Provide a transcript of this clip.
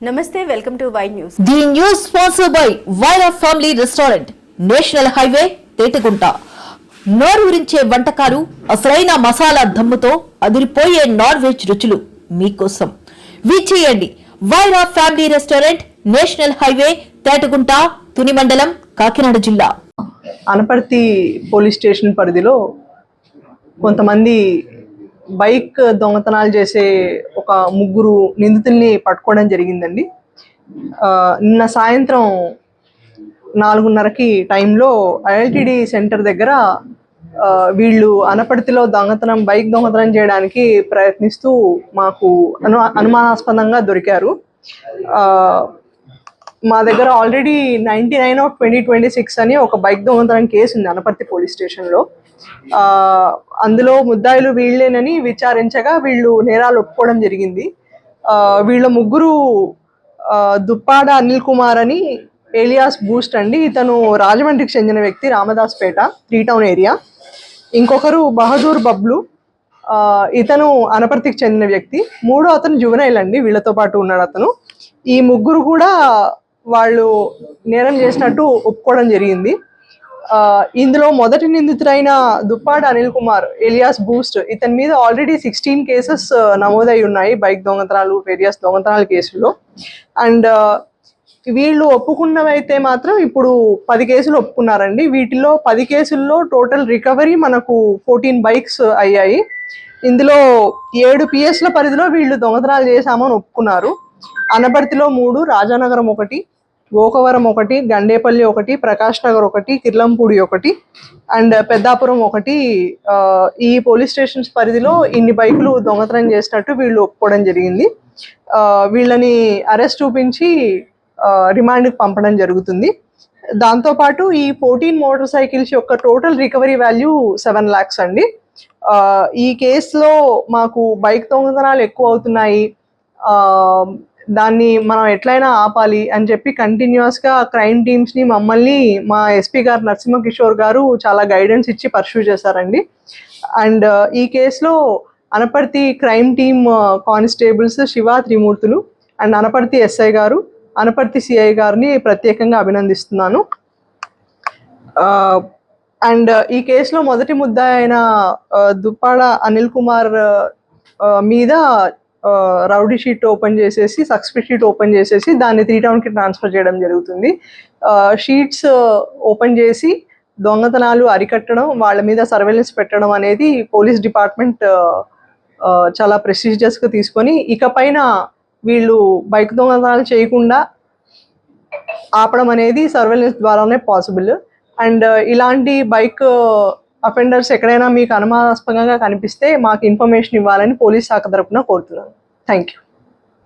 Namaste, welcome to Y News. The news sponsored by Vaira Family Restaurant, National Highway, Tetegunta. నోరూరించే వంటకాలు, అసలైన మసాలా దమ్ముతో అదిరిపోయే non veg రుచులు మీకోసం. విచ్చేయండి Vaira family restaurant, national highway, Tetagunta, Tuni మండలం, కాకినాడ జిల్లా. అనపర్తి పోలీస్ స్టేషన్ పరిధిలో కొంతమంది బైక్ దొంగతనాలు చేసే ఒక ముగ్గురు నిందితుల్ని పట్టుకోవడం జరిగిందండి. నిన్న సాయంత్రం 4:30కి టైంలో ఐఎల్టీడీ సెంటర్ దగ్గర వీళ్ళు అనపర్తిలో బైక్ దొంగతనం చేయడానికి ప్రయత్నిస్తూ మాకు అనుమానాస్పదంగా దొరికారు. మా దగ్గర ఆల్రెడీ 99/2026 అని ఒక బైక్ దొంగతనం కేసు ఉంది అనపర్తి పోలీస్ స్టేషన్లో. అందులో ముద్దాయిలు వీళ్ళేనని విచారించగా వీళ్ళు నేరాలు ఒప్పుకోవడం జరిగింది. వీళ్ళ ముగ్గురు దుప్పాడ అనిల్ కుమార్ అని ఏలియాస్ బూస్ట్ అండి, ఇతను రాజమండ్రికి చెందిన వ్యక్తి, రామదాస్పేట 3 టౌన్ ఏరియా. ఇంకొకరు బహదూర్ బబ్లు, ఇతను అనపర్తికి చెందిన వ్యక్తి. మూడో అతను జువెనైల్ అండి, వీళ్ళతో పాటు ఉన్నాడు అతను. ఈ ముగ్గురు కూడా వాళ్ళు నేరం చేసినట్టు ఒప్పుకోవడం జరిగింది. ఇందులో మొదటి నిందితుడైన దుప్పాడ అనిల్ కుమార్ ఏలియాస్ బూస్ట్, ఇతని మీద ఆల్రెడీ 16 కేసెస్ నమోదై ఉన్నాయి, బైక్ దొంగతనాలు, వేరియస్ దొంగతనాల కేసుల్లో. అండ్ వీళ్ళు ఒప్పుకున్నవైతే మాత్రం ఇప్పుడు 10 కేసులు ఒప్పుకున్నారండి. వీటిలో 10 కేసుల్లో టోటల్ రికవరీ మనకు 14 బైక్స్ అయ్యాయి. ఇందులో 7 పిఎస్ల పరిధిలో వీళ్ళు దొంగతనాలు చేశామని ఒప్పుకున్నారు. అనపర్తిలో 3, రాజానగరం 1, గోకవరం 1, గండేపల్లి 1, ప్రకాష్ నగర్ 1, కిర్లంపూడి 1 అండ్ పెద్దాపురం 1 ఈ పోలీస్ స్టేషన్స్ పరిధిలో ఇన్ని బైకులు దొంగతనం చేసినట్టు వీళ్ళు ఒప్పుకోవడం జరిగింది. వీళ్ళని అరెస్ట్ చూపించి రిమాండ్కి పంపడం జరుగుతుంది. దాంతోపాటు ఈ 14 మోటార్ సైకిల్స్ యొక్క టోటల్ రికవరీ వాల్యూ 7 lakhs అండి. ఈ కేసులో మాకు బైక్ దొంగతనాలు ఎక్కువ అవుతున్నాయి, దాన్ని మనం ఎట్లయినా ఆపాలి అని చెప్పి కంటిన్యూస్గా క్రైమ్ టీమ్స్ని, మమ్మల్ని మా ఎస్పీ గారు నరసింహ కిషోర్ గారు చాలా గైడెన్స్ ఇచ్చి పర్సూ చేశారండి. అండ్ ఈ కేసులో Anaparthi crime team constables Shiva, Trimurthulu and Anaparthi SI గారు, అనపర్తి సిఐ గారిని ప్రత్యేకంగా అభినందిస్తున్నాను. అండ్ ఈ కేసులో మొదటి ముద్దాయి అయిన దుప్పాడ అనిల్ కుమార్ మీద రౌడీ షీట్ ఓపెన్ చేసేసి, సస్పెక్ట్ షీట్ ఓపెన్ చేసేసి దాన్ని 3 టౌన్కి ట్రాన్స్ఫర్ చేయడం జరుగుతుంది. షీట్స్ ఓపెన్ చేసి దొంగతనాలు అరికట్టడం, వాళ్ళ మీద సర్వేలెన్స్ పెట్టడం అనేది పోలీస్ డిపార్ట్మెంట్ చాలా ప్రెస్టీజియస్గా తీసుకొని ఇకపైన వీళ్ళు బైక్ దొంగతనాలు చేయకుండా ఆపడం అనేది సర్వేలెన్స్ ద్వారానే పాసిబుల్. అండ్ ఇలాంటి బైక్ అఫెండర్స్ ఎక్కడైనా మీకు అనుమానాస్పదంగా కనిపిస్తే మాకు ఇన్ఫర్మేషన్ ఇవ్వాలని పోలీస్ శాఖ తరపున కోరుతున్నాను. Thank you.